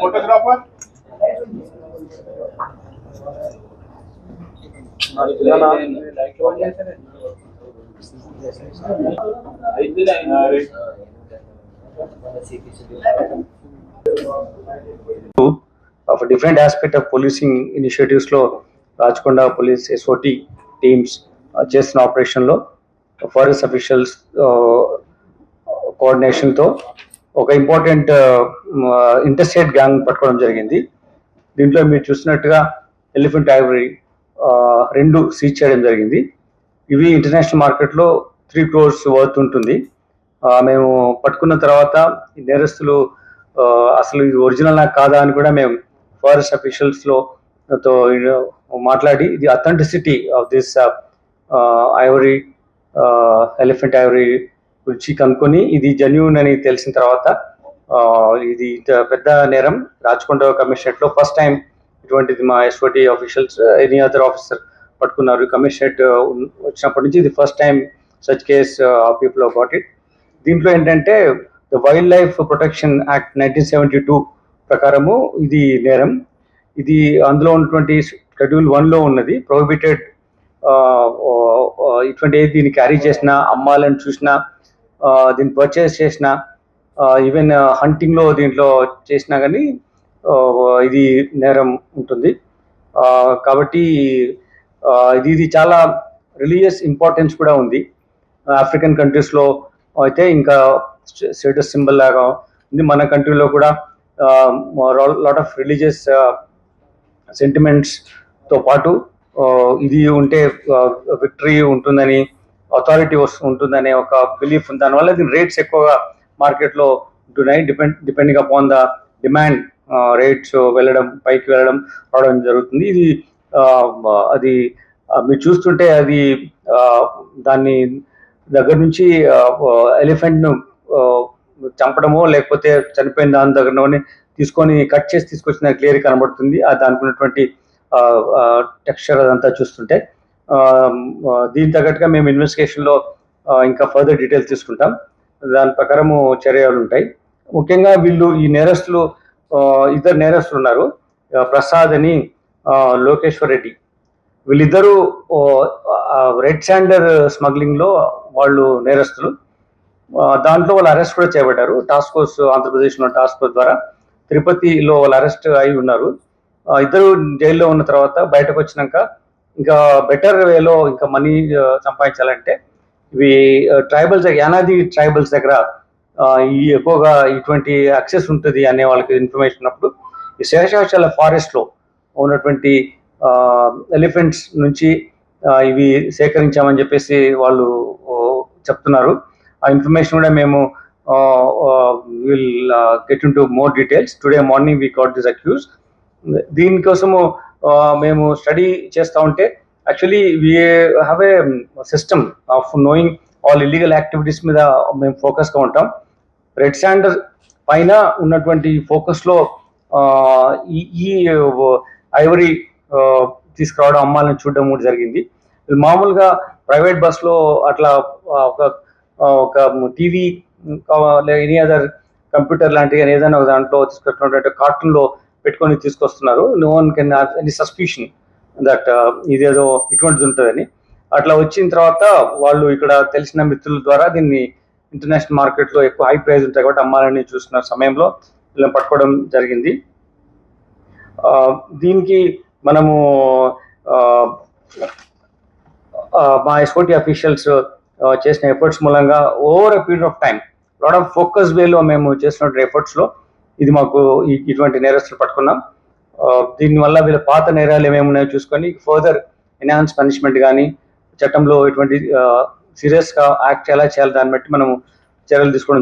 Photographer of a different aspect of policing initiatives lo Rajkonda police SOT teams చేసిన operation లో forest officials coordination తో ఒక important interstate gang పట్టుకోవడం జరిగింది. దీంట్లో మీరు చూసినట్టుగా ఎలిఫెంట్ ఐవరీ 2 సీజ్ చేయడం జరిగింది. ఇవి ఇంటర్నేషనల్ మార్కెట్లో 3 crores వర్త్ ఉంటుంది. మేము పట్టుకున్న తర్వాత ఈ నేరస్తులు అసలు ఇది ఒరిజినల్ నాకు కాదా అని కూడా మేము ఫారెస్ట్ అఫీషియల్స్తో మాట్లాడి the authenticity of this Ivory elephant Ivory గురించి కనుక్కొని ఇది జెన్యూన్ అని తెలిసిన తర్వాత ఇది పెద్ద నేరం రాచకొండ కమిషనరేట్లో ఫస్ట్ టైం ఇటువంటిది మా SOT officials any other officer పట్టుకున్నారు. కమిషనరేట్ వచ్చినప్పటి నుంచి ఇది first time such case people of got it. దీంట్లో ఏంటంటే the wild life protection act 1972 ప్రకారము ఇది నేరం. ఇది అందులో ఉన్నటువంటి షెడ్యూల్ 1లో ఉన్నది. ప్రొహిబిటెడ్ ఇటువంటి దీన్ని క్యారీ చేసినా, అమ్మాలని చూసినా, దీన్ని పర్చేస్ చేసినా, ఈవెన్ హంటింగ్లో దీంట్లో చేసినా కానీ ఇది నేరం ఉంటుంది. కాబట్టి ఇది చాలా రిలీజియస్ ఇంపార్టెన్స్ కూడా ఉంది. ఆఫ్రికన్ కంట్రీస్లో అయితే ఇంకా స్టేటస్ సింబల్ లాగా ఉంది. మన కంట్రీలో కూడా లాట్ ఆఫ్ రిలీజియస్ సెంటిమెంట్స్తో పాటు ఇది ఉంటే విక్టరీ ఉంటుందని, అథారిటీ ఉంటుందనే ఒక బిలీఫ్ ఉంది. దానివల్ల దీని రేట్స్ ఎక్కువగా మార్కెట్లో ఉంటున్నాయి. Depending upon the demand rates పైకి వెళ్ళడం రావడం జరుగుతుంది. ఇది అది మీరు చూస్తుంటే అది దాన్ని దగ్గర నుంచి ఎలిఫెంట్ను చంపడమో లేకపోతే చనిపోయిన దాని దగ్గరనే తీసుకొని కట్ చేసి తీసుకొచ్చిన క్లియర్ కనబడుతుంది. దానికి ఉన్నటువంటి టెక్స్చర్ అదంతా చూస్తుంటే దీని తగ్గట్టుగా మేము ఇన్వెస్టిగేషన్లో ఇంకా ఫర్దర్ డీటెయిల్స్ తీసుకుంటాం. దాని ప్రకారము చర్యలు ఉంటాయి. ముఖ్యంగా ఈ నేరస్తులు ఇద్దరు నేరస్తులు ఉన్నారు, ప్రసాద్ అని లోకేశ్వర్ రెడ్డి. వీళ్ళిద్దరూ రెడ్ శాండర్ స్మగ్లింగ్లో వాళ్ళు నేరస్తులు. దాంట్లో వాళ్ళు అరెస్ట్ కూడా చేయబడ్డారు. టాస్క్ ఫోర్స్, ఆంధ్రప్రదేశ్లో టాస్క్ ఫోర్స్ ద్వారా తిరుపతిలో వాళ్ళు అరెస్ట్ అయి ఉన్నారు. ఇద్దరు జైల్లో ఉన్న తర్వాత బయటకు వచ్చినాక ఇంకా బెటర్ వేలో ఇంకా మనీ సంపాదించాలంటే ఇవి ట్రైబల్స్, యానాది ట్రైబల్స్ దగ్గర ఎక్కువగా ఇటువంటి యాక్సెస్ ఉంటుంది అనే వాళ్ళకి ఇన్ఫర్మేషన్ ఉన్నప్పుడు ఈ శేషాచల ఫారెస్ట్లో ఉన్నటువంటి ఎలిఫెంట్స్ నుంచి ఇవి సేకరించామని చెప్పేసి వాళ్ళు చెప్తున్నారు. ఆ ఇన్ఫర్మేషన్ కూడా మేము will get into more details. Today morning we got this accused. దీనికోసము మేము స్టడీ చేస్తూ ఉంటే actually we have a system of knowing all illegal activities మీద మేము ఫోకస్గా ఉంటాం. రెడ్ శాండర్ పైన ఉన్నటువంటి ఫోకస్లో ఈ ఐవరీ తీసుకురావడం, అమ్మాలని చూడడం కూడా జరిగింది. మామూలుగా ప్రైవేట్ బస్లో అట్లా ఒక టీవీ ఎనీ అదర్ కంప్యూటర్ లాంటి ఏదైనా ఒక దాంట్లో తీసుకొచ్చినటువంటి కార్టూన్లో పెట్టుకొని తీసుకొస్తున్నారు. No one can have any suspicion that ఇదేదో ఇటువంటిది ఉంటుందని. అట్లా వచ్చిన తర్వాత వాళ్ళు ఇక్కడ తెలిసిన మిత్రుల ద్వారా దీన్ని ఇంటర్నేషనల్ మార్కెట్లో ఎక్కువ హై ప్రైస్ ఉంటాయి కాబట్టి అమ్మాలని చూస్తున్న సమయంలో వీళ్ళని పట్టుకోవడం జరిగింది. దీనికి మనము మా ఎస్ఓటి అఫీషియల్స్ చేసిన ఎఫర్ట్స్ మూలంగా over a period of time lot of focus వేలో మేము చేసినటువంటి ఎఫర్ట్స్లో ఇది మాకు ఇటువంటి నేరస్తులు పట్టుకున్నాం. దీనివల్ల వీళ్ళ పాత నేరాలు ఏమేమి ఉన్నాయో చూసుకొని ఫర్దర్ ఎన్హాన్స్ పనిష్మెంట్ కానీ చట్టంలో ఇటువంటి సీరియస్గా యాక్ట్ ఎలా చేయాలి దాన్ని బట్టి మనము చర్యలు తీసుకోవడం